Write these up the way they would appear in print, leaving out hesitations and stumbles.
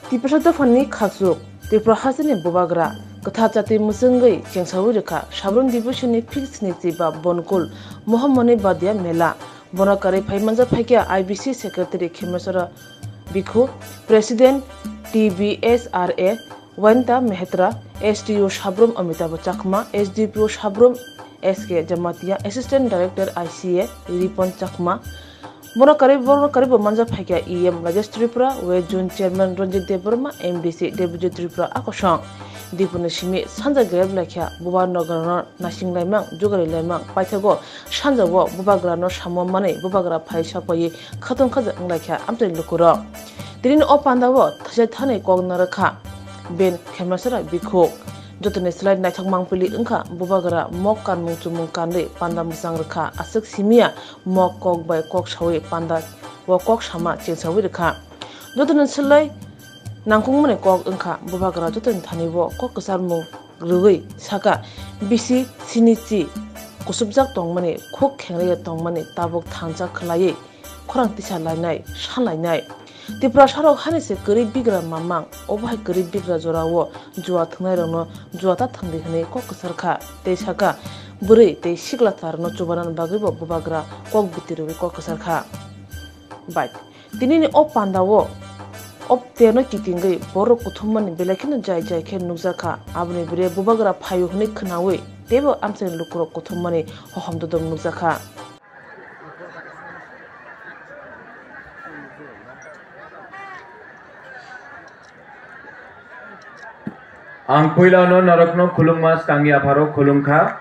Tipasata Fanny Katsuk, Tipra Hasani Bubagra, Katachati Musungai, Chensawirika, Shabron Dibushini Pixniziba, Bonkul, Mohamone Badia Mela, Bonakari Paimanza Pakia, IBC Secretary Kimasara Bikhu, President TBSRA, Wanta Mehetra, STU Shabrum Amitabh Chakma, SDPO Shabrum SK Jamatia, Assistant Director ICA, Ripon Chakma, Bonakari Manja Pakia EM Rajesh Tripura, where June Chairman Ranjit Deburma, MDC Deputy Tripura Akoshang, Dipunashimi, Sanja Grab Lakia, Buba Nogana, Nashing Lamang, Jugari Lamang, Paitago, Shanja Walk, Bubagrano, Shamo Money, Bubagra Paishapaye, Katon Kaza Lakia, Amtel Lukuro. Didn't open the word, Tajatane Gognaraka, Ben Kamasara Biko. Jotune slide na chakmang pili engka bubagara mokkan mungcumung kande panda musang rekha asek simia mok kok bai kok shawi panda wa kok sama chingsawi rekha jotune slide nangkung mane kok engka bubagara jotune thanibo kok kasarmu rugui saka bisi sinichi kusubjak tongmani khok khengle tongmani tabok thangjak khlai khorang tisa lainai shanlainai Tipra Sharok Hanise Gurib Bigra Mamang, Obai Gurib Bigra Zorawo, Jua Tangairono, Juata Tangdihane, Kokasarka, Teshaka, Buri, Te Shiklatar, no Chubanan Bagibo, Bubagra, Kok Bitiru, Kokasarka. Bite. Dinini Opandawo, Op Terno Kitingi, Boro Kutuman, Belakin Jai Jai Ken Nuzaka, Abne Bure, Bubagra Payu Nikanawe, Debo Amsen Lukuro Kutumani, Hohamdodom Nuzaka. Ang puilano narakno khulung mas tangi apharo khulung kha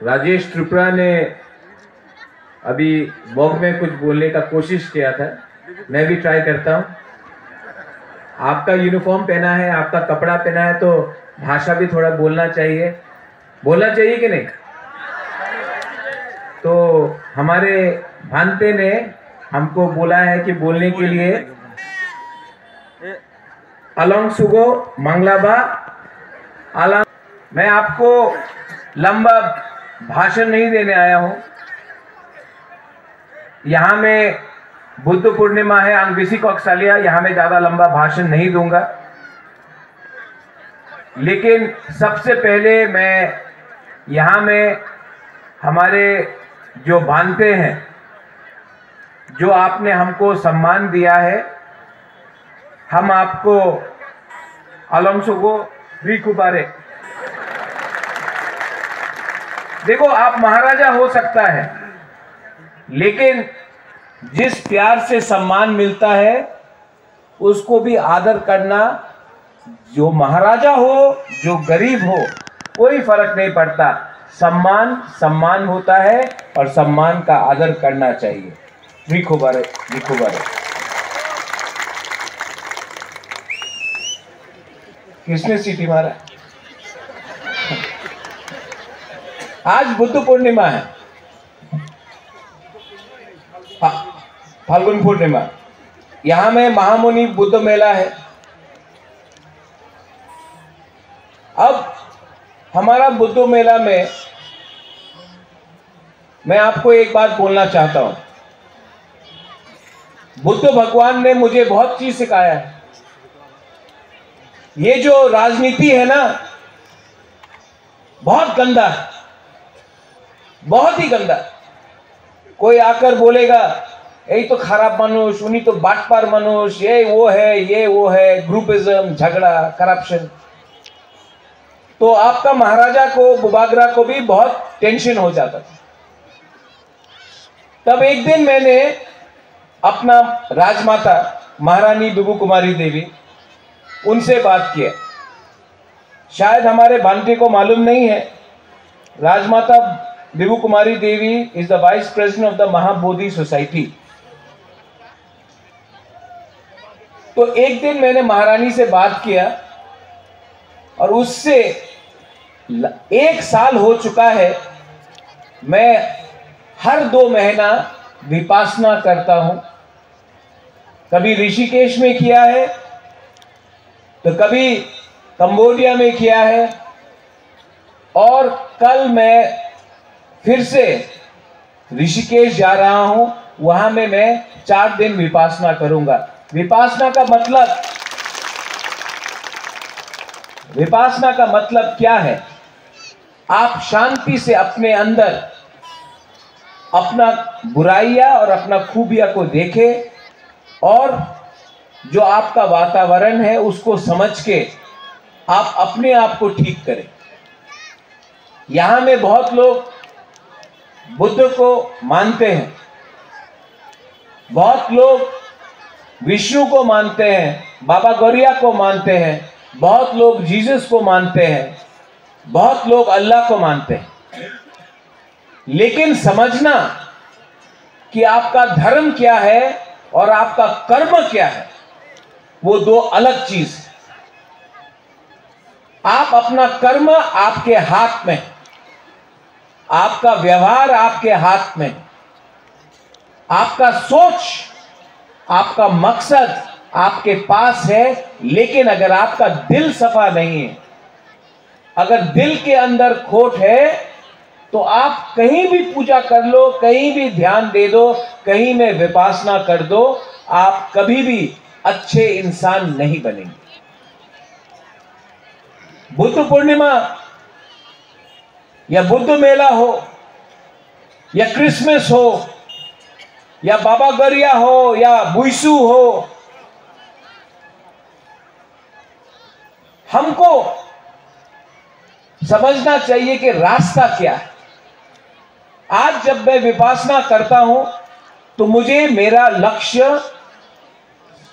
Rajesh Tripura ने अभी walk में कुछ बोलने का कोशिश किया था मैं भी ट्राई करता हूं आपका यूनिफॉर्म पहना है आपका कपड़ा पहना है तो भाषा भी थोड़ा बोलना चाहिए कि नहीं तो हमारे भांते ने हमको बोला है कि बोलने के लिए अलोंग सुगो मंगलाबा अलोंग मैं आपको लंबा भाषण नहीं देने आया हूं यहां में बुद्ध पूर्णिमा है अंगविसी कौकसालिया यहां में ज्यादा लंबा भाषण नहीं दूंगा लेकिन सबसे पहले मैं यहां में हमारे जो भांते हैं जो आपने हमको सम्मान दिया है हम आपको अलोंसोगो रिकुबारे देखो आप महाराजा हो सकता है लेकिन जिस प्यार से सम्मान मिलता है उसको भी आदर करना जो महाराजा हो जो गरीब हो कोई फर्क नहीं पड़ता सम्मान होता है और सम्मान का आदर करना चाहिए रिकुबारे किसने सीटी मारा आज बुद्ध पूर्णिमा है फाल्गुन पूर्णिमा यहां में महामुनि बुद्ध मेला है अब हमारा बुद्ध मेला में मैं आपको एक बात बोलना चाहता हूं बुद्ध भगवान ने मुझे बहुत चीज सिखाया है ये जो राजनीति है ना बहुत गंदा है बहुत ही गंदा कोई आकर बोलेगा यही तो खराब मनुष्य उन्हीं तो बाटपार मनुष्य ये वो है ग्रुपिज्म झगड़ा करप्शन तो आपका महाराजा को बुबागरा को भी बहुत टेंशन हो जाता था तब एक दिन मैंने अपना राजमाता महारानी बिबू कुमारी देवी उनसे बात किया शायद हमारे भांटे को मालूम नहीं है Rajmata Bibu Kumari Devi is the vice president of the Mahabodhi society तो एक दिन मैंने महारानी से बात किया और उससे 1 साल हो चुका है मैं हर 2 महीना विपासना करता हूं कभी ऋषिकेश में किया है तो कभी कंबोडिया में किया है और कल मैं फिर से ऋषिकेश जा रहा हूं, वहां में मैं 4 दिन विपासना करूंगा। विपासना का मतलब क्या है? आप शांति से अपने अंदर अपना बुराइयां और अपना खूबियां को देखें और जो आपका वातावरण है उसको समझ के आप अपने आप को ठीक करें। यहां में बहुत लोग बुद्ध को मानते हैं, बहुत लोग विष्णु को मानते हैं, बाबा गौरिया को मानते हैं, बहुत लोग जीसस को मानते हैं, बहुत लोग अल्लाह को मानते हैं। लेकिन समझना कि आपका धर्म क्या है और आपका कर्म क्या है, वो 2 अलग चीज है। आप अपना कर्म आपके हाथ में, आपका व्यवहार आपके हाथ में, आपका सोच, आपका मकसद आपके पास है। लेकिन अगर आपका दिल सफा नहीं है, अगर दिल के अंदर खोट है, तो आप कहीं भी पूजा कर लो, कहीं भी ध्यान दे दो, कहीं में विपासना कर दो, आप कभी भी अच्छे इंसान नहीं बनेंगे। बुद्ध पूर्णिमा या बुद्ध मेला हो या क्रिसमस हो या बाबा गौरिया हो या बुईसू हो, हमको समझना चाहिए कि रास्ता क्या है। आज जब मैं विपासना करता हूं तो मुझे मेरा लक्ष्य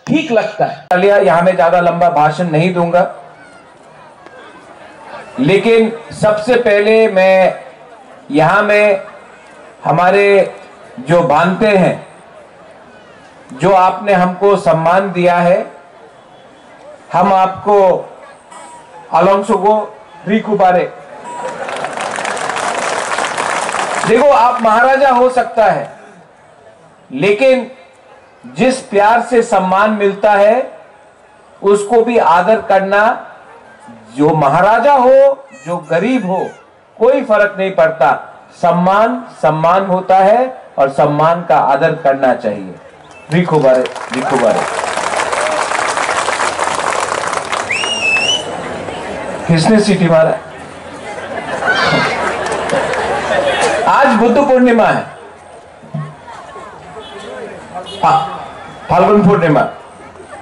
ठीक लगता है। यहां में ज्यादा लंबा भाषण नहीं दूंगा, लेकिन सबसे पहले मैं यहां में हमारे जो बांधते हैं, जो आपने हमको सम्मान दिया है, हम आपको अलोंसो रिकुबारे, देखो आप महाराजा हो सकता है, लेकिन जिस प्यार से सम्मान मिलता है उसको भी आदर करना। जो महाराजा हो, जो गरीब हो, कोई फर्क नहीं पड़ता, सम्मान सम्मान होता है और सम्मान का आदर करना चाहिए। रिकुबारे रिकुबारे। किसने सीटी मारा? आज बुद्ध पूर्णिमा है, फाल्गुन पूर्णिमा।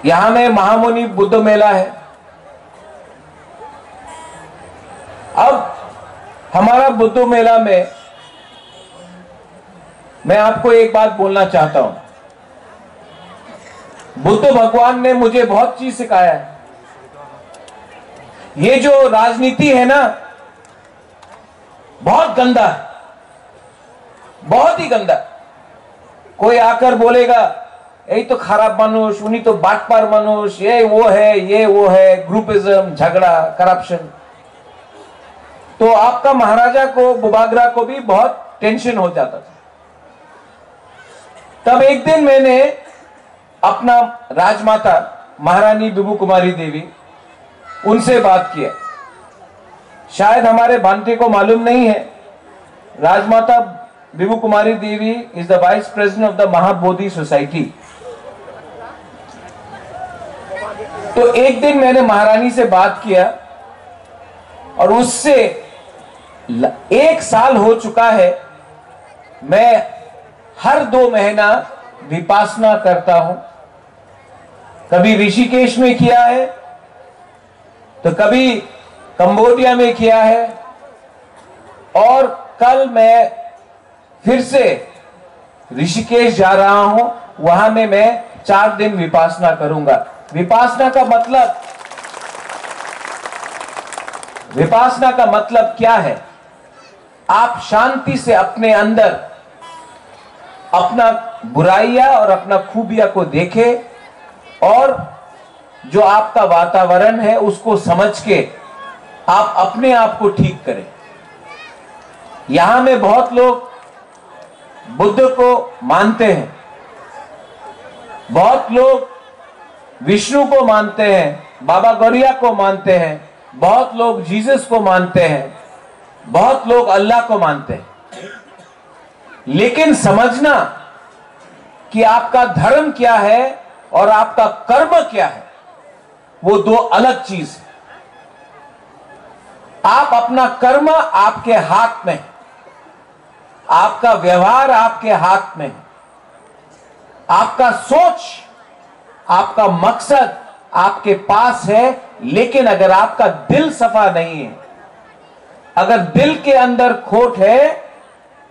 यहां में महामुनि बुद्ध मेला है। अब हमारा बुद्ध मेला में मैं आपको एक बात बोलना चाहता हूं। बुद्ध भगवान ने मुझे बहुत चीज सिखाया है। ये जो राजनीति है ना, बहुत गंदा है, बहुत ही गंदा। कोई आकर बोलेगा यही तो खराब मनुष्य, उन्हीं तो बाटपार मनुष्य, ये वो है, ग्रुपिज्म, झगड़ा, करप्शन। तो आपका महाराजा को, बुबागरा को भी बहुत टेंशन हो जाता था। तब एक दिन मैंने अपना राजमाता महारानी बिबू कुमारी देवी, उनसे बात किया। शायद हमारे भांति को मालूम नहीं है, Rajmata Bibu Kumari Devi is the vice president of the Mahabodhi society. तो एक दिन मैंने महारानी से बात किया और उससे 1 साल हो चुका है, मैं हर 2 महीना विपासना करता हूं। कभी ऋषिकेश में किया है, तो कभी कंबोडिया में किया है, और कल मैं फिर से ऋषिकेश जा रहा हूं, वहां में मैं 4 दिन विपासना करूंगा। विपासना का मतलब क्या है? आप शांति से अपने अंदर अपना बुराइयां और अपना खूबियां को देखें और जो आपका वातावरण है उसको समझ के आप अपने आप को ठीक करें। यहां में बहुत लोग बुद्ध को मानते हैं, बहुत लोग विष्णु को मानते हैं, बाबा गौरिया को मानते हैं, बहुत लोग जीसस को मानते हैं, बहुत लोग अल्लाह को मानते हैं। लेकिन समझना कि आपका धर्म क्या है और आपका कर्म क्या है, वो दो अलग चीज है। आप अपना कर्म आपके हाथ में है, आपका व्यवहार आपके हाथ में है, आपका सोच, आपका मकसद आपके पास है। लेकिन अगर आपका दिल सफा नहीं है, अगर दिल के अंदर खोट है,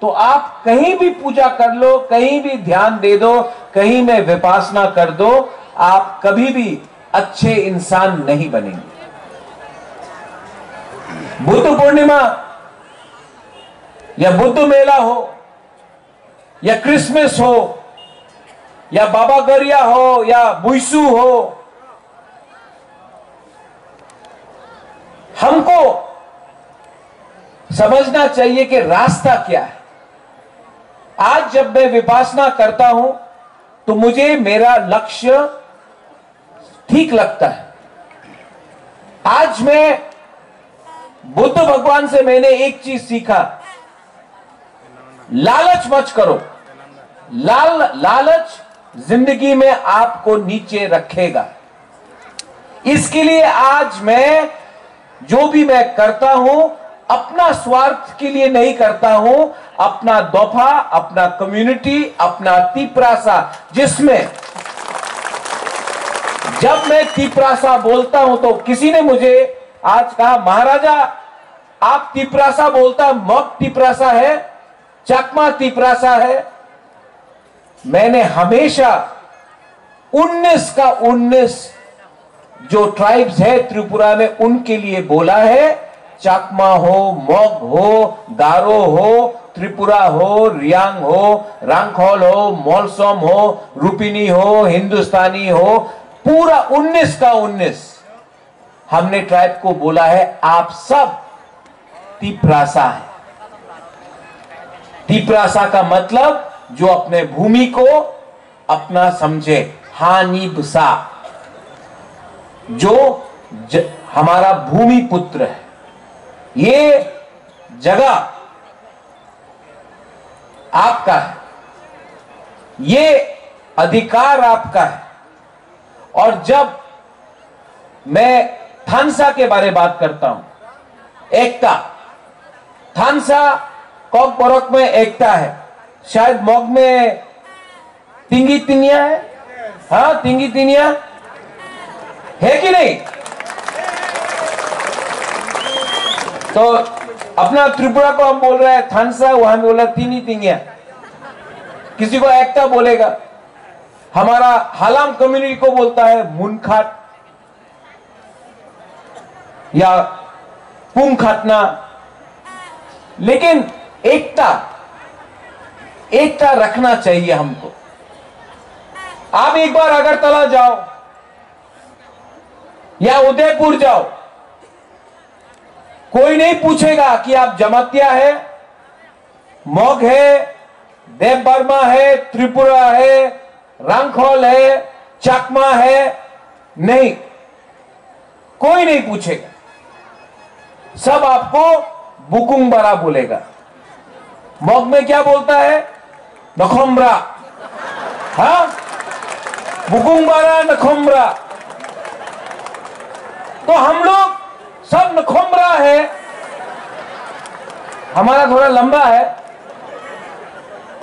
तो आप कहीं भी पूजा कर लो, कहीं भी ध्यान दे दो, कहीं में विपासना कर दो, आप कभी भी अच्छे इंसान नहीं बनेंगे। बुद्ध पूर्णिमा या बुद्ध मेला हो या क्रिसमस हो या बाबा गरिया हो या बुइसू हो, हमको समझना चाहिए कि रास्ता क्या है। आज जब मैं विपासना करता हूं तो मुझे मेरा लक्ष्य ठीक लगता है। आज मैं बुद्ध भगवान से मैंने एक चीज सीखा, लालच मत करो। लालच जिंदगी में आपको नीचे रखेगा। इसके लिए आज मैं जो भी मैं करता हूं, अपना स्वार्थ के लिए नहीं करता हूं, अपना दोफा, अपना कम्युनिटी, अपना तिपरासा, जिसमें जब मैं तिपरासा बोलता हूं तो किसी ने मुझे आज कहा, महाराजा आप तिपरासा बोलता, मग तिपरासा है, चकमा तिपरासा है। मैंने हमेशा 19 का 19 जो ट्राइब्स है त्रिपुरा में, उनके लिए बोला है। चाकमा हो, मग हो, गारो हो, त्रिपुरा हो, रियांग हो, रांगखोल हो, मोलसोम हो, रूपिनी हो, हिंदुस्तानी हो, पूरा 19 का 19 हमने ट्राइब को बोला है, आप सब तिपरासा है। तिपरासा का मतलब जो अपने भूमि को अपना समझे, हानि बसा, जो हमारा भूमि पुत्र है। ये जगह आपका है, ये अधिकार आपका है। और जब मैं थानसा के बारे में बात करता हूं, एकता, थानसा कॉक बरक में एकता है, शायद मॉग में तिंगी तिनिया है। हाँ, तिंगी तिनिया है कि नहीं? तो अपना त्रिपुरा को हम बोल रहे हैं थानसा, वहां में बोला तीनी तिंगिया, किसी को एकता बोलेगा। हमारा हालाम कम्युनिटी को बोलता है मुनखाट या पुंखाटना। लेकिन एकता रखना चाहिए हमको। आप एक बार अगरतला जाओ या उदयपुर जाओ, कोई नहीं पूछेगा कि आप जमातिया है, मॉग है, देव बर्मा है, त्रिपुरा है, रांगखोल है, चकमा है। नहीं, कोई नहीं पूछेगा। सब आपको बुकुंगबरा बोलेगा। मॉग में क्या बोलता है? नखोमरा। हाँ, बुकुंगबरा, नखोमरा। तो हम लोग सब नखोमरा है, हमारा थोड़ा लंबा है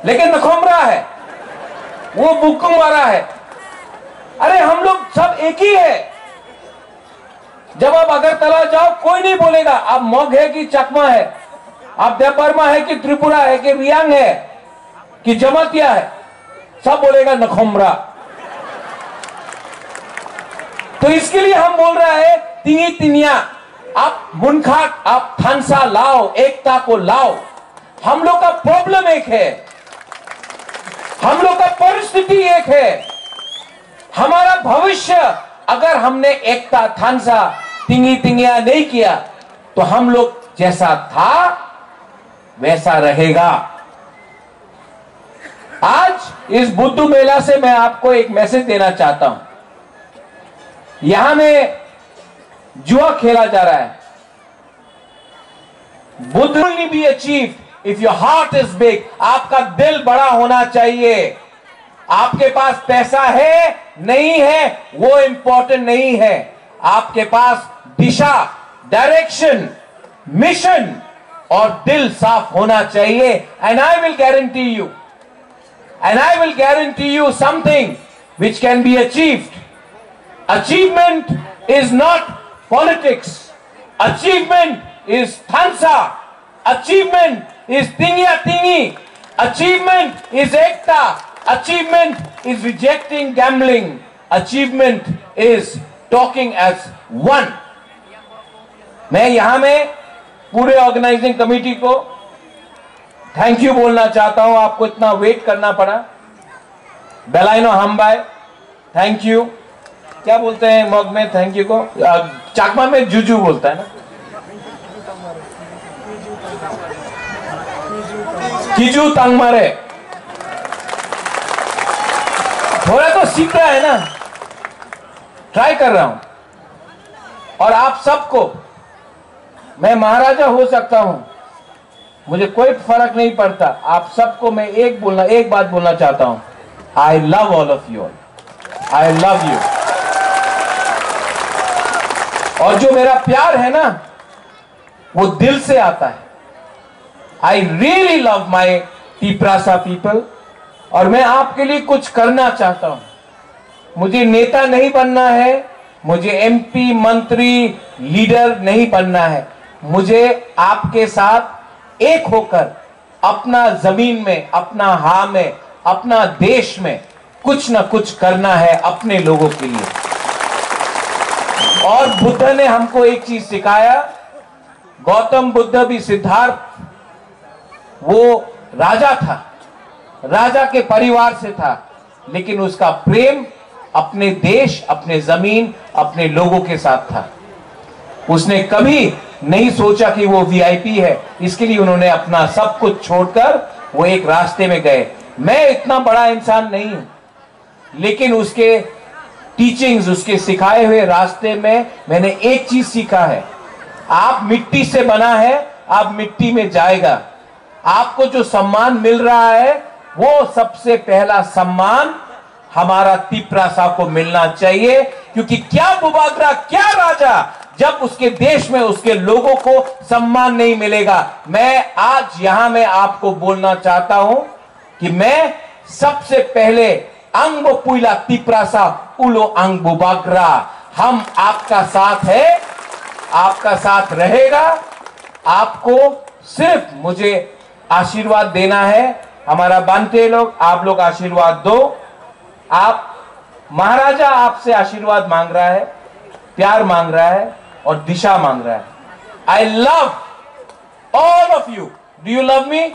लेकिन नखोमरा है, वो बुकुंगबरा है। अरे हम लोग सब एक ही है। जब आप अगरतला जाओ, कोई नहीं बोलेगा आप मॉग है कि चकमा है, आप देवबर्मा है कि त्रिपुरा है कि रियांग है कि जमातिया है, सब बोलेगा नखोमरा। तो इसके लिए हम बोल रहा है तिंगी तिनिया, आप मुनखाट, आप थानसा लाओ, एकता को लाओ। हम लोग का प्रॉब्लम एक है, हम लोग का परिस्थिति एक है। हमारा भविष्य अगर हमने एकता, थानसा, तिंगी तिंगिया नहीं किया तो हम लोग जैसा था वैसा रहेगा। आज इस बुद्ध मेला से मैं आपको एक मैसेज देना चाहता हूं। यहां में जुआ खेला जा रहा है। Buddha will be achieved if your heart is big, आपका दिल बड़ा होना चाहिए। आपके पास पैसा है नहीं है वो इंपॉर्टेंट नहीं है, आपके पास दिशा, डायरेक्शन, मिशन और दिल साफ होना चाहिए। And I will guarantee you something which can be achieved. Achievement is not politics. Achievement is thansa. Achievement is tingi. Achievement is ekta. Achievement is rejecting gambling. Achievement is talking as one. मैं यहां में पूरे organising committee को thank you बोलना चाहता हूं। आपको इतना वेट करना पड़ा। बेलाइनो हमबाई थैंक यू, क्या बोलते हैं मग में थैंक यू को? चाकमा में जुजू बोलता है ना, किजू तंग मारे। थोड़ा तो सीख रहा है ना, ट्राई कर रहा हूं। और आप सबको, मैं महाराजा हो सकता हूं, मुझे कोई फर्क नहीं पड़ता। आप सबको मैं एक बात बोलना चाहता हूं, I love all of you all. I love you. और जो मेरा प्यार है ना वो दिल से आता है। I really love my Tiprasa people और मैं आपके लिए कुछ करना चाहता हूं। मुझे नेता नहीं बनना है, मुझे एमपी, मंत्री, लीडर नहीं बनना है। मुझे आपके साथ एक होकर अपना जमीन में, अपना हां में, अपना देश में कुछ ना कुछ करना है अपने लोगों के लिए। और बुद्ध ने हमको एक चीज सिखाया। गौतम बुद्ध भी, सिद्धार्थ, वो राजा था, राजा के परिवार से था, लेकिन उसका प्रेम अपने देश, अपने जमीन, अपने लोगों के साथ था। उसने कभी नहीं सोचा कि वो वीआईपी है, इसके लिए उन्होंने अपना सब कुछ छोड़कर वो एक रास्ते में गए। मैं इतना बड़ा इंसान नहीं हूं, लेकिन उसके टीचिंग्स, उसके सिखाए हुए रास्ते में मैंने एक चीज सीखा है। आप मिट्टी से बना है, आप मिट्टी में जाएगा। आपको जो सम्मान मिल रहा है वो सबसे पहला सम्मान हमारा तिप्रासा को मिलना चाहिए। क्योंकि क्या बुबागरा, क्या राजा, जब उसके देश में उसके लोगों को सम्मान नहीं मिलेगा। मैं आज यहां में आपको बोलना चाहता हूं कि मैं सबसे पहले अंग पुइला तिप्रासा उलो अंग बुबागरा, हम आपका साथ है, आपका साथ रहेगा। आपको सिर्फ मुझे आशीर्वाद देना है। हमारा बांटे लोग, आप लोग आशीर्वाद दो। आप, महाराजा आपसे आशीर्वाद मांग रहा है, प्यार मांग रहा है और दिशा मांग रहा है। I love all of you. Do you love me?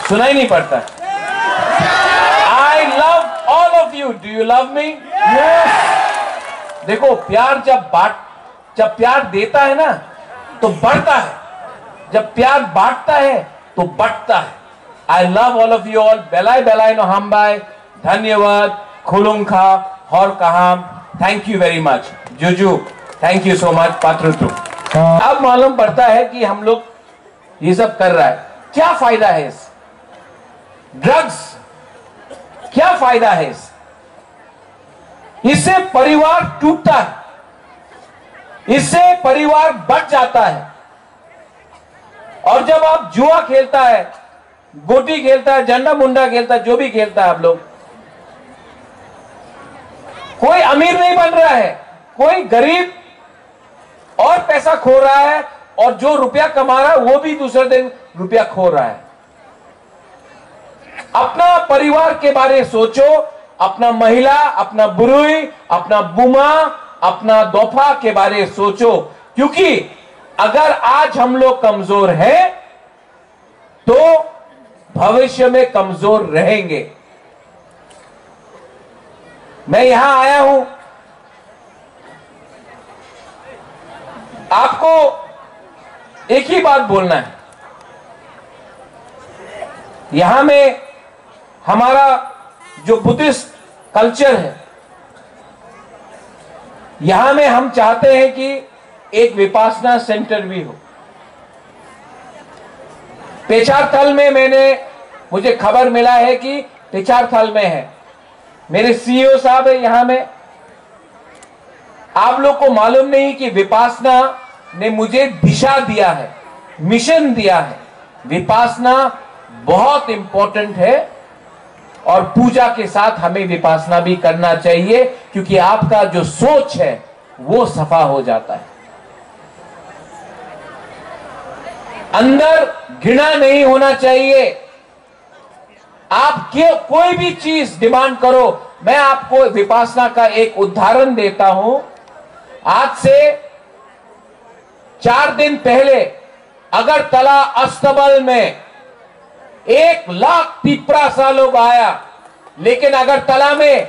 सुनाई नहीं पड़ता। आई love all of you. Do you love me? देखो, प्यार जब प्यार देता है ना तो बढ़ता है, जब प्यार बांटता है तो बढ़ता है। I love all of you all. बेलाई बेलाई नो हमबाई, धन्यवाद, खुलुंखा, हर कहाम, थैंक यू वेरी मच। जुजू, थैंक यू सो मच। पात्रतु। अब मालूम पड़ता है कि हम लोग ये सब कर रहा है, क्या फायदा है इस ड्रग्स, क्या फायदा है इससे परिवार टूटता है, इससे परिवार बच जाता है। और जब आप जुआ खेलता है, गोटी खेलता है, झंडा मुंडा खेलता है, जो भी खेलता है आप लोग, कोई अमीर नहीं बन रहा है, कोई गरीब और पैसा खो रहा है, और जो रुपया कमा रहा है वो भी दूसरे दिन रुपया खो रहा है। अपना परिवार के बारे सोचो, अपना महिला, अपना बुरुई, अपना बुमा, अपना दोफा के बारे सोचो। क्योंकि अगर आज हम लोग कमजोर हैं तो भविष्य में कमजोर रहेंगे। मैं यहां आया हूं आपको एक ही बात बोलना है। यहां में हमारा जो बुद्धिस्ट कल्चर है, यहां में हम चाहते हैं कि एक विपासना सेंटर भी हो। पेचारथल में मुझे खबर मिला है कि पेचारथल में है, मेरे सीईओ साहब है यहां में। आप लोग को मालूम नहीं कि विपासना ने मुझे दिशा दिया है, मिशन दिया है। विपासना बहुत इंपॉर्टेंट है और पूजा के साथ हमें विपासना भी करना चाहिए, क्योंकि आपका जो सोच है वो सफा हो जाता है। अंदर घृणा नहीं होना चाहिए। आप कोई भी चीज डिमांड करो। मैं आपको विपासना का एक उदाहरण देता हूं। आज से 4 दिन पहले अगरतला अस्तबल में 1 लाख पिपरासा लोग आया, लेकिन अगरतला में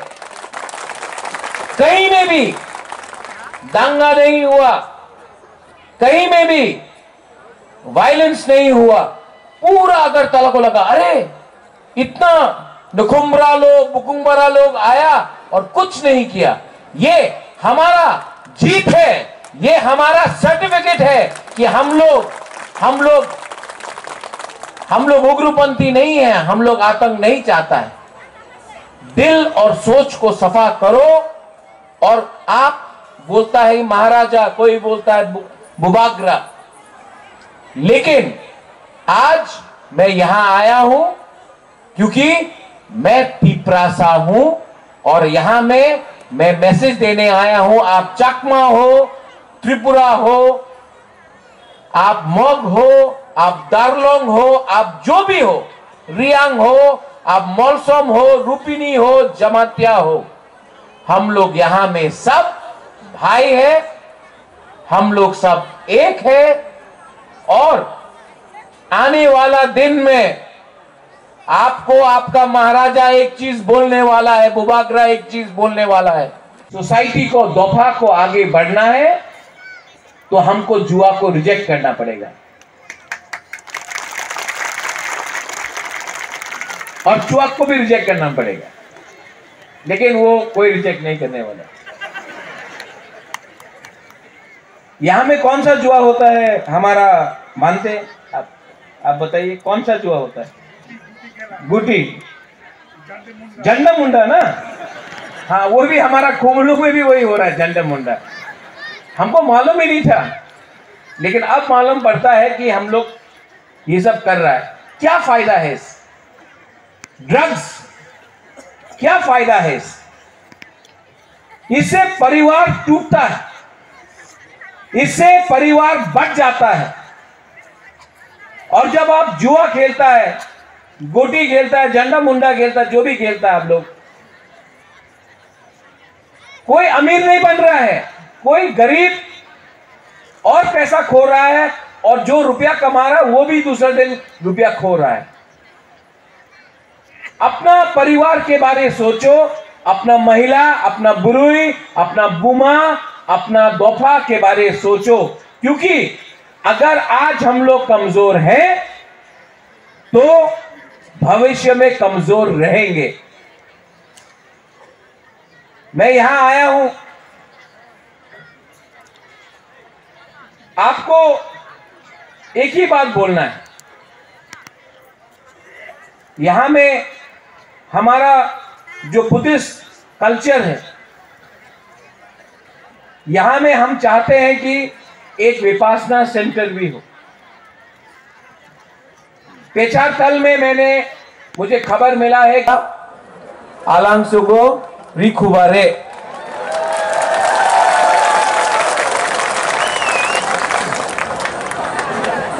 कहीं में भी दंगा नहीं हुआ, कहीं में भी वायलेंस नहीं हुआ। पूरा अगरतला को लगा अरे इतना नुकुम्बरा लोग बुकुम्बरा लोग आया और कुछ नहीं किया। ये हमारा जीत है, ये हमारा सर्टिफिकेट है कि हम लोग उग्रपंथी नहीं है, हम लोग आतंक नहीं चाहता है। दिल और सोच को सफा करो। और आप बोलता है महाराजा, कोई बोलता है बुबागरा, लेकिन आज मैं यहां आया हूं क्योंकि मैं पिपरासा हूं और यहां मैं मैसेज देने आया हूं। आप चकमा हो, त्रिपुरा हो, आप मग हो, आप दार्लोंग हो, आप जो भी हो, रियांग हो, आप मोलसोम हो, रूपिनी हो, जमातिया हो, हम लोग यहां में सब भाई है, हम लोग सब एक है। और आने वाला दिन में आपको आपका महाराजा एक चीज बोलने वाला है, बुबागरा एक चीज बोलने वाला है। सोसाइटी को, दोफा को आगे बढ़ना है तो हमको जुआ को रिजेक्ट करना पड़ेगा और चुआक को भी रिजेक्ट करना पड़ेगा, लेकिन वो कोई रिजेक्ट नहीं करने वाला। यहां में कौन सा जुआ होता है हमारा मानते? आप बताइए कौन सा जुआ होता है? गुटी, झंडा मुंडा ना। हाँ, वो भी हमारा खोमलू में भी वही हो रहा है, झंडा मुंडा। हमको मालूम ही नहीं था, लेकिन अब मालूम पड़ता है कि हम लोग ये सब कर रहा है। क्या फायदा है इस ड्रग्स? क्या फायदा है इससे परिवार टूटता है, इससे परिवार बच जाता है। और जब आप जुआ खेलता है, गोटी खेलता है, झंडा मुंडा खेलता है, जो भी खेलता है, आप लोग कोई अमीर नहीं बन रहा है, कोई गरीब और पैसा खो रहा है, और जो रुपया कमा रहा है वो भी दूसरे दिन रुपया खो रहा है। अपना परिवार के बारे में सोचो, अपना महिला, अपना बुरुई, अपना बुमा, अपना दोफा के बारे में सोचो, क्योंकि अगर आज हम लोग कमजोर हैं तो भविष्य में कमजोर रहेंगे। मैं यहां आया हूं आपको एक ही बात बोलना है। यहां में हमारा जो बुद्धिस्ट कल्चर है, यहां में हम चाहते हैं कि एक विपासना सेंटर भी हो। पेचारथल में मुझे खबर मिला है कि आलांगसुगो रिखुबारे,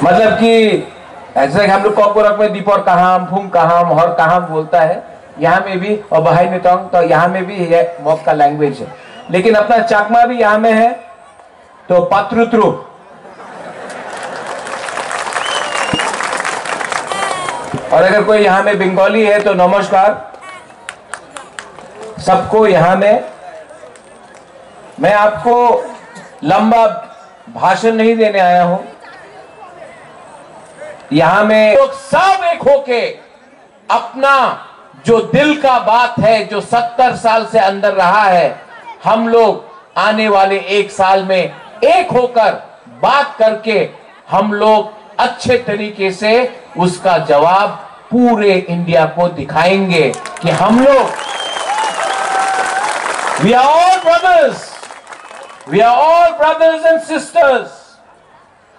मतलब कि ऐसे हम लोग कोकोरक में दीपोर कहाम, फूम कहाम और कहाम बोलता है, यहाँ में भी, और बहाई नितोंग तो यहाँ में भी है, मोक का लैंग्वेज है। लेकिन अपना चाकमा भी यहाँ में है, तो पात्रुत्रु। और अगर कोई यहाँ में बंगाली है तो नमस्कार सबको। यहाँ में मैं आपको लंबा भाषण नहीं देने आया हूं। यहां में लोग सब एक होके अपना जो दिल का बात है, जो 70 साल से अंदर रहा है, हम लोग आने वाले 1 साल में एक होकर बात करके हम लोग अच्छे तरीके से उसका जवाब पूरे इंडिया को दिखाएंगे कि हम लोग we are all brothers, we are all brothers and sisters.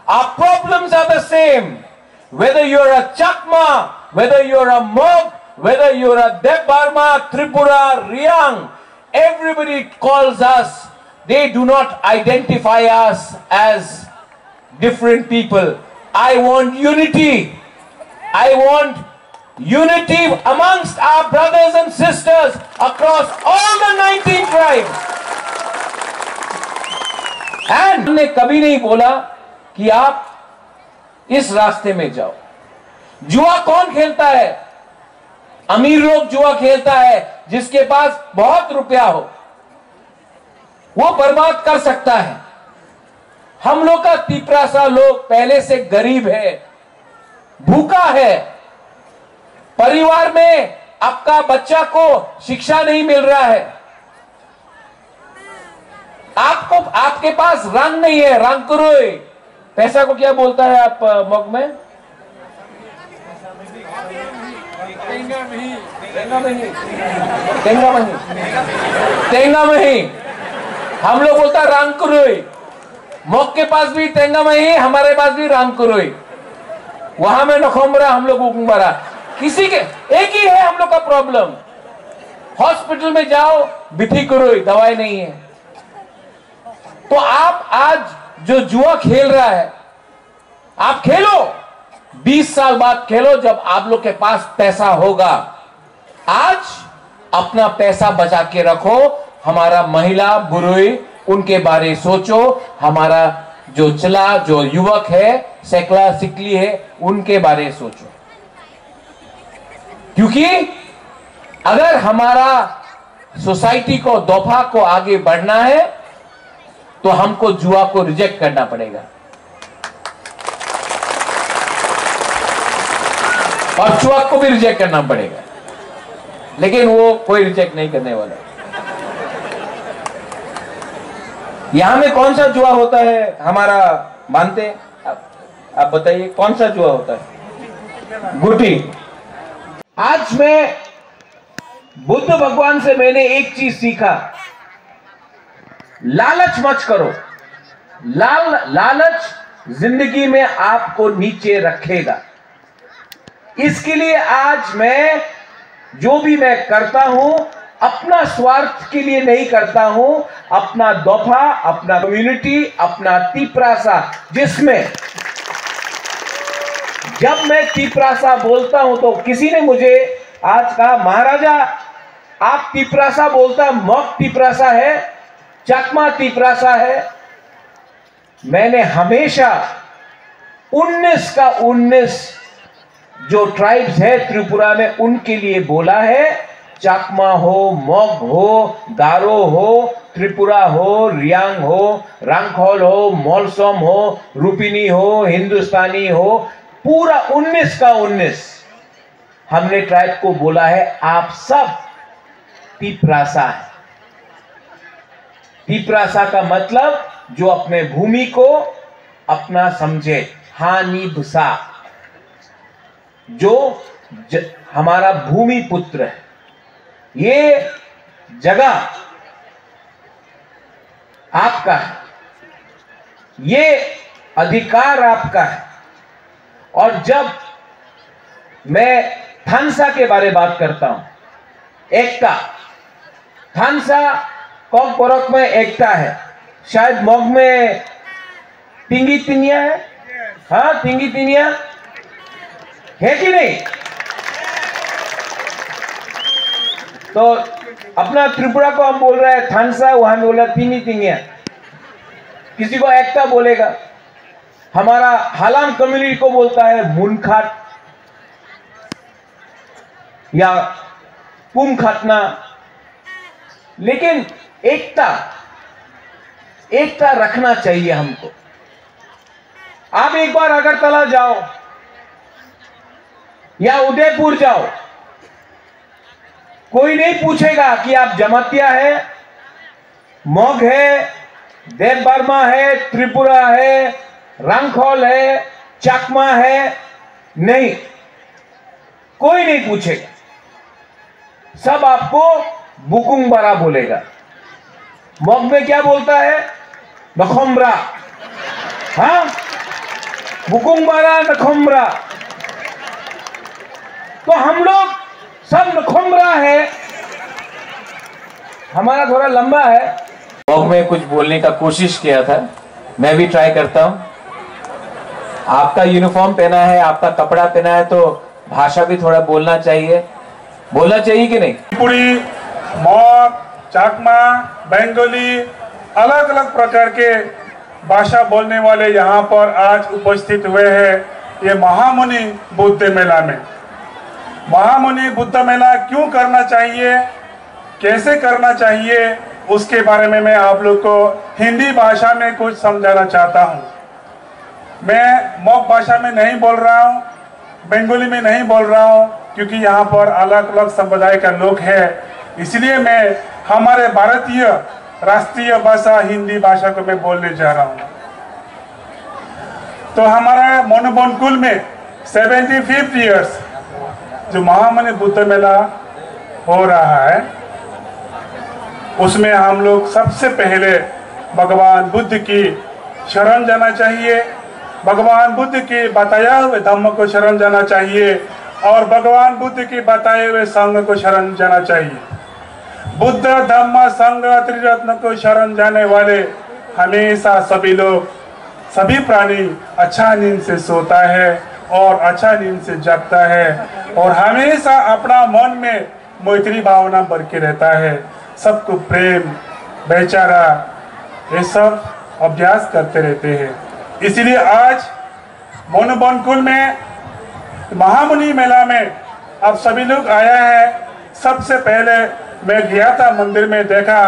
Our problems are the same, whether you're a Chakma, whether you're a Mog, whether you're a Deb Barma, Tripura, Riang, everybody calls us. They do not identify us as different people. I want unity. I want unity amongst our brothers and sisters across all the 19 tribes. And हमने कभी नहीं बोला कि आप इस रास्ते में जाओ। जुआ कौन खेलता है? अमीर लोग जुआ खेलता है, जिसके पास बहुत रुपया हो वो बर्बाद कर सकता है। हम लोग का तिपरासा लोग पहले से गरीब है, भूखा है, परिवार में आपका बच्चा को शिक्षा नहीं मिल रहा है, आपको आपके पास रंग नहीं है, रंग कुरुई। पैसा को क्या बोलता है आप मग में? तेंगा मही। हम लोग बोलता रंग कुरुई। मग के पास भी तेंगा मही, हमारे पास भी रंग कुरुई। वहां में नखोमरा, हम लोग उकुमरा। किसी के एक ही है हम लोग का प्रॉब्लम। हॉस्पिटल में जाओ, बिथी कुरुई, दवाई नहीं है। तो आप आज जो जुआ खेल रहा है, आप खेलो, 20 साल बाद खेलो जब आप लोग के पास पैसा होगा। आज अपना पैसा बचा के रखो। हमारा महिला बुरुई, उनके बारे सोचो। हमारा जो चला जो युवक है, सेकला सिकली है, उनके बारे सोचो। क्योंकि अगर हमारा सोसाइटी को, दोफा को आगे बढ़ना है तो हमको जुआ को रिजेक्ट करना पड़ेगा और जुआ को भी रिजेक्ट करना पड़ेगा। लेकिन वो कोई रिजेक्ट नहीं करने वाला। यहां में कौन सा जुआ होता है हमारा मानते हैं? आप बताइए कौन सा जुआ होता है? गुटी। आज मैं बुद्ध भगवान से मैंने एक चीज सीखा, लालच मत करो। लालच जिंदगी में आपको नीचे रखेगा। इसके लिए आज मैं जो भी मैं करता हूं, अपना स्वार्थ के लिए नहीं करता हूं, अपना दोफा, अपना कम्युनिटी, अपना तिपरासा, जिसमें जब मैं तिपरासा बोलता हूं तो किसी ने मुझे आज कहा, महाराजा आप तिपरासा बोलता, मग तिपरासा है, चकमा तिपरासा है। मैंने हमेशा 19 का 19 जो ट्राइब्स है त्रिपुरा में, उनके लिए बोला है। चकमा हो, मग हो, गारो हो, त्रिपुरा हो, रियांग हो, रंगखोल हो, मोलसोम हो, रूपिनी हो, हिंदुस्तानी हो, पूरा 19 का 19 हमने ट्राइब को बोला है, आप सब तिपरासा है। तिपरासा का मतलब जो अपने भूमि को अपना समझे, हानि भुसा, जो हमारा भूमि पुत्र है। ये जगह आपका है, ये अधिकार आपका है। और जब मैं थानसा के बारे में बात करता हूं, एकता, थानसा कौक पोरक में एकता है, शायद मग में तिंगी तिनिया है। हाँ, तिंगी तिनिया है कि नहीं? तो अपना त्रिपुरा को हम बोल रहे हैं थानसा, वहां में बोला तिंगी तिनिया। किसी को एकता बोलेगा। हमारा हालाम कम्युनिटी को बोलता है मुनखाट या पुम खाटना। लेकिन एकता रखना चाहिए हमको। आप एक बार अगरतला जाओ या उदयपुर जाओ, कोई नहीं पूछेगा कि आप जमातिया है, मग है, देव बर्मा है, त्रिपुरा है, रंगखोल है, चकमा है, नहीं, कोई नहीं पूछेगा, सब आपको बुकुंग बारा बोलेगा। मॉक में क्या बोलता है? नखोमरा। हाँ, बुकुंग बारा, नखोमरा। तो हम लोग सब नखोमरा है, हमारा थोड़ा लंबा है। मॉक में कुछ बोलने का कोशिश किया था, मैं भी ट्राई करता हूं। आपका यूनिफॉर्म पहना है, आपका कपड़ा पहना है, तो भाषा भी थोड़ा बोलना चाहिए कि नहीं? पुरी, मॉक, चाकमा, बंगाली, अलग अलग प्रकार के भाषा बोलने वाले यहाँ पर आज उपस्थित हुए हैं ये महामुनि बुद्ध मेला में। महामुनि बुद्ध मेला क्यों करना चाहिए, कैसे करना चाहिए, उसके बारे में मैं आप लोग को हिंदी भाषा में कुछ समझाना चाहता हूँ। मैं मॉक भाषा में नहीं बोल रहा हूँ, बंगाली में नहीं बोल रहा हूँ, क्योंकि यहाँ पर अलग अलग संप्रदाय का लोग हैं, इसलिए मैं हमारे भारतीय राष्ट्रीय भाषा हिंदी भाषा को मैं बोलने जा रहा हूँ। तो हमारा मोनोबनकुल में 75 ईयर्स जो महामुनि बुद्ध मेला हो रहा है, उसमें हम लोग सबसे पहले भगवान बुद्ध की शरण जाना चाहिए, भगवान बुद्ध के बताया हुए धम्म को शरण जाना चाहिए और भगवान बुद्ध के बताए हुए संघ को शरण जाना चाहिए। बुद्ध धम्म संघ त्रिरत्न को शरण जाने वाले हमेशा सभी लोग, सभी प्राणी अच्छा नींद से सोता है और अच्छा नींद से जागता है और हमेशा अपना मन में मैत्री भावना बढ़ के रहता है, सबको प्रेम भाईचारा ये सब अभ्यास करते रहते हैं। इसलिए आज मोनोबनकुल में महामुनि मेला में आप सभी लोग आया है। सबसे पहले मैं गया था मंदिर में, देखा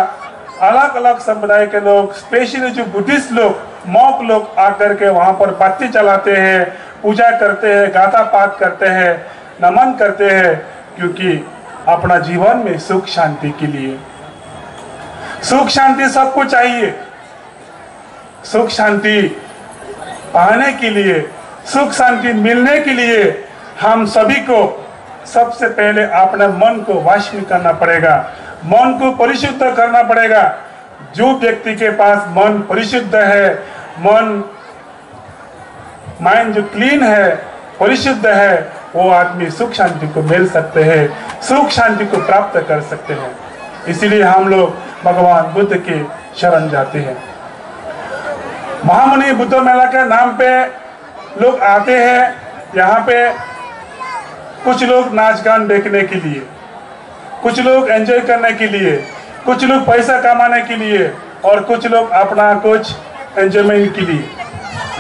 अलग अलग समुदाय के लोग, स्पेशली जो बुद्धिस्ट लोग, मॉक लोग आकर के वहां पर बत्ती जलाते हैं, पूजा करते हैं, गाथा पाठ करते हैं, नमन करते हैं, क्योंकि अपना जीवन में सुख शांति के लिए, सुख शांति सबको चाहिए। सुख शांति पाने के लिए, सुख शांति मिलने के लिए हम सभी को सबसे पहले अपने मन को वश में करना पड़ेगा, मन को परिशुद्ध करना पड़ेगा। जो व्यक्ति के पास मन परिशुद्ध है, मन माइंड जो क्लीन है, परिशुद्ध है, वो आदमी सुख शांति को मिल सकते हैं, सुख शांति को प्राप्त कर सकते हैं। इसीलिए हम लोग भगवान बुद्ध के शरण जाते हैं। महामुनि बुद्ध मेला के नाम पे लोग आते हैं, यहाँ पे कुछ लोग नाच गान देखने के लिए, कुछ लोग एंजॉय करने के लिए, कुछ लोग पैसा कमाने के लिए और कुछ लोग अपना कुछ एंजॉयमेंट के लिए।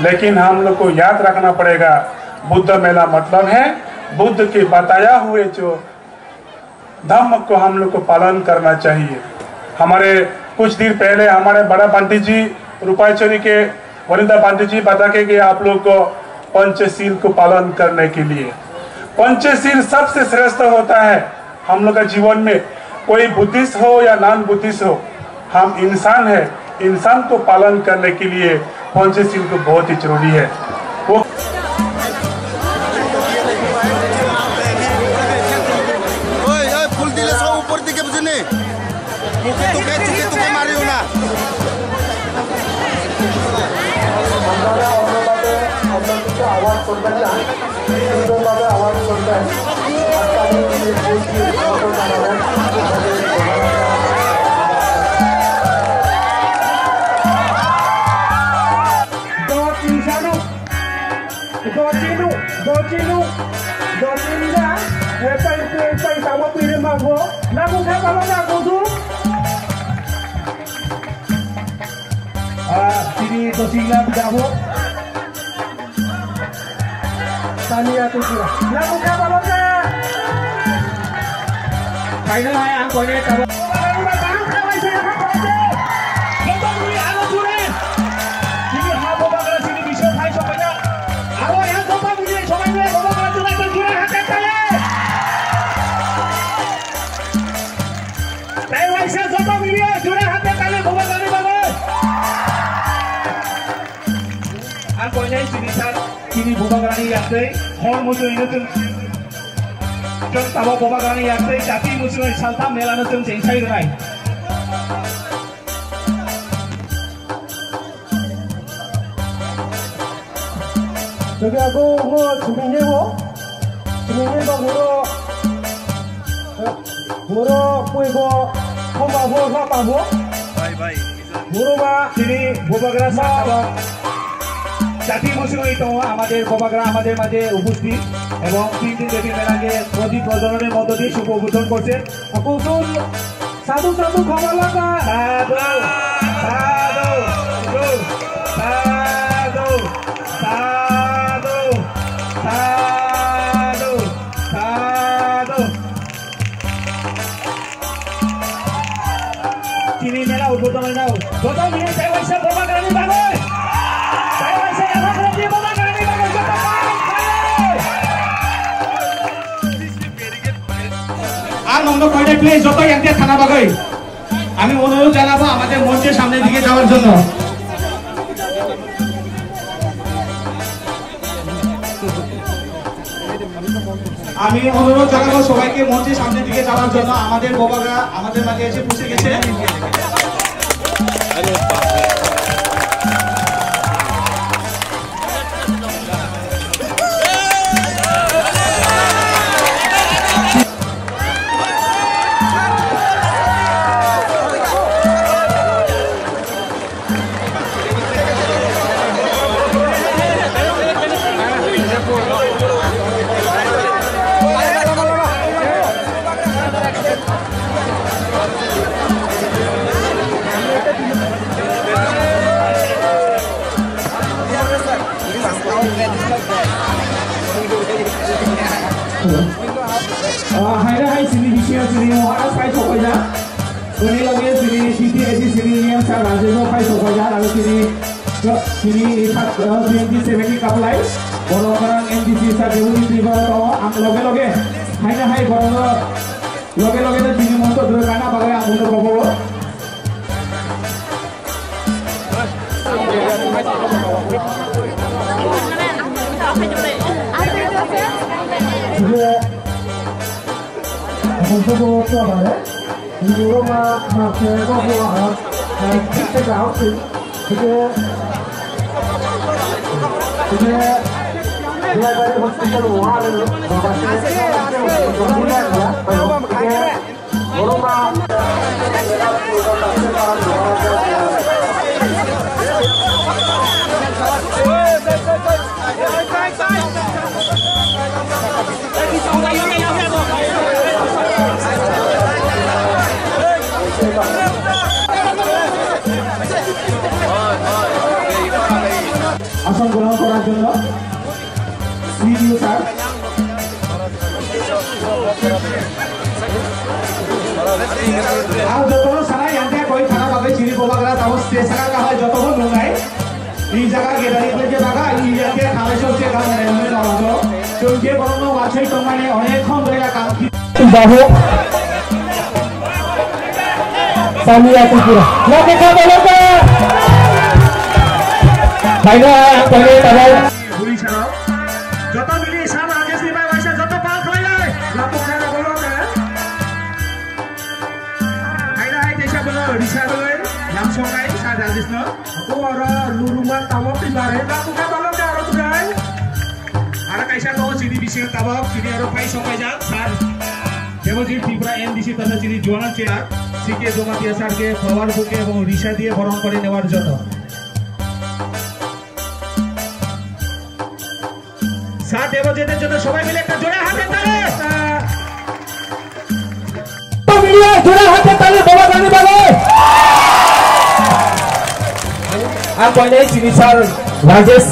लेकिन हम लोग को याद रखना पड़ेगा, बुद्ध मेला मतलब है बुद्ध के बताया हुए जो धम्म को हम लोग को पालन करना चाहिए। हमारे कुछ दिन पहले हमारे बड़ा बंटी जी रूपाचौरी के वरिंदा बंटी जी बता के गए आप लोग को पंचशील को पालन करने के लिए। पंचशील सबसे श्रेष्ठ होता है हम लोग का जीवन में, कोई बुद्धिस्ट हो या नॉन बुद्धिस्ट हो, हम इंसान है, इंसान को पालन करने के लिए पंचशील को बहुत ही जरूरी है। वो फुल दिले सब ऊपर दिखे बुझने तुके मारी हो ना आवाज सुनता फाइनल है ang koine tabo sini Bobagrani yaktei hor musuhino जों tabok Bobagrani yaktei jati musuhai saltam melano जों jengsai rai 저기 하고 뭐 주민이고 뭐로 보이고 험하고 화하고 뭐로가 지니 보바그라 사고 জাতি মুসলিম তো আমাদের বোবাগরা আমাদের মাঝে উপস্থিত এবং 3 দিন দেবী মেলাকে প্রতি প্রজন্মের মধ্য দিয়ে শুভ উদ্বোধন করছে কুসুম সাধু সাধু খবর লাগা সাধু সাধু সাধু সাধু সাধু সাধু চিনি মেলা উদ্বোধন নাও যত মিলে দেওয়াইছে বোবাগরানি বাগে আর নম্বর কয়টা প্লেস যত একতে থানা বাগাই আমি অনুরোধ জানাবো আমাদের মঞ্চের সামনের দিকে যাওয়ার জন্য আমি অনুরোধ জানাবো সবাইকে মঞ্চের সামনের দিকে যাওয়ার জন্য আমাদের বোবাগরা আমাদের মাঝে এসে পৌঁছে গেছে sini bisa sini orang saya sokoja, ini lagi sini CTSC sini yang saya rajin saya sokoja, lalu sini BNP 70 kaplai, orang NDC saya dulu di bawah am loge, hai orang loge tu sini montok dulu karena bagai am untuk bawa. Untuk apa ya? Di rumah masih bawa kita tahu sih, dia dari hospital luar itu, আসন গ্রহণ করার জন্য video sir আর যত সারা ইয়াতে কই থানা বাগে চিনি বোবাগরা তাও স্টেজ সারা হয় যত নুনাই এই জায়গা গেদারি থেকে বাগা এই ইয়াতে খাবে সবচেয়ে কাম নেই নাও চলছে বরং আছে তোমানে অনেকক্ষণ ধরে কাম বাবু সামিয়া পুরা লাগে খাবে লাগে বাইরে পরে তাও গুলি ছাড়াও যত মিলি সাম আগে সিবাই ভাষা যত পাল খাই যায় লাপো খানা বলো না বাইরে আই দেশা বলো রিসা বলো নাম সঙ্গাই সাজা দিছন কো আর লুরুমা তামো পিবারে লাপো খা বলো না আর তুই আর কাইসা তো সিডি বিশেষ তাবক সিডি আর ফাই সঙ্গাই যা স্যার দেবজি ত্রিপুরা এনডিসি তথা সিডি জোয়ান চেয়ার সিকে জমাতিয়া স্যারকে ফ্লাওয়ার বুকে এবং রিসা দিয়ে বরণ করে নেওয়ার জন্য সাথ দেবজেদের জন্য সবাই মিলে একটা জোরে হাতে তালি তো মিলে জোরে হাতে তালি বোবাগ্রানি বাগে আর কইলে চিনি sir Rajesh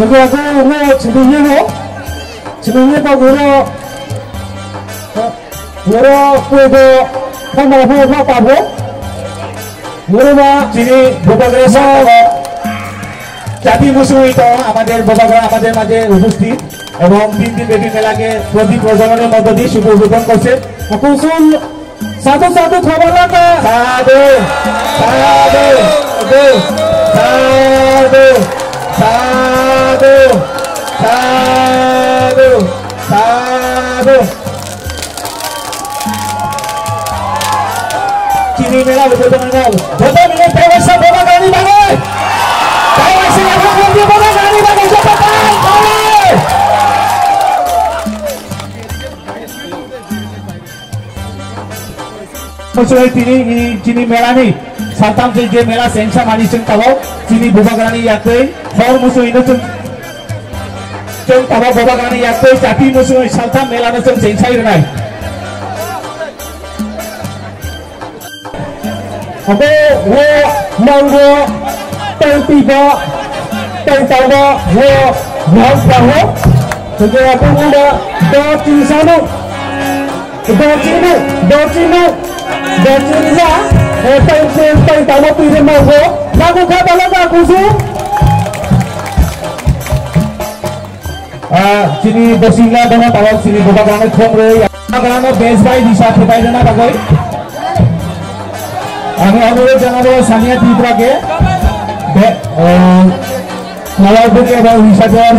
Jadi aku mau cenderungnya guru puedo como pabo guru mah sini Bobagresa জাতি মুসলিম আমাদের বোবাগড়া আমাদের মাঝে উপস্থিত এবং তিন ব্যাপী মেলাকে প্রতি প্রজন্মের মধ্য দিয়ে শুভ উদ্বোধন করছে কুসুম সাধু সাধু খবর রাখা সাধু সাধু সাধু সাধু সাধু সাধু চিনি মেলা উদ্বোধন বোবাগানি বাঙালি Sini merah nih, santam je merah sensa manis ceng tahu, sini Bobagrani yakte, hor musuh ini ceng tahu Bobagrani yakte, tapi musuh santam merah nih ceng sensa ini nih. Oke, wo manggo, teng tiba, teng tahu, wo mau tahu, jadi aku udah dua sana, dua cina. Dan cerita, tentang tahu pilih mau, lagu kata lagu sih. Sini bersinggah dengan tahu sini Bobagrani khomre, Bobagrani base by di saat kita ini apa koi? Aku jangan lupa sania tiba ke, kalau bukan baru bisa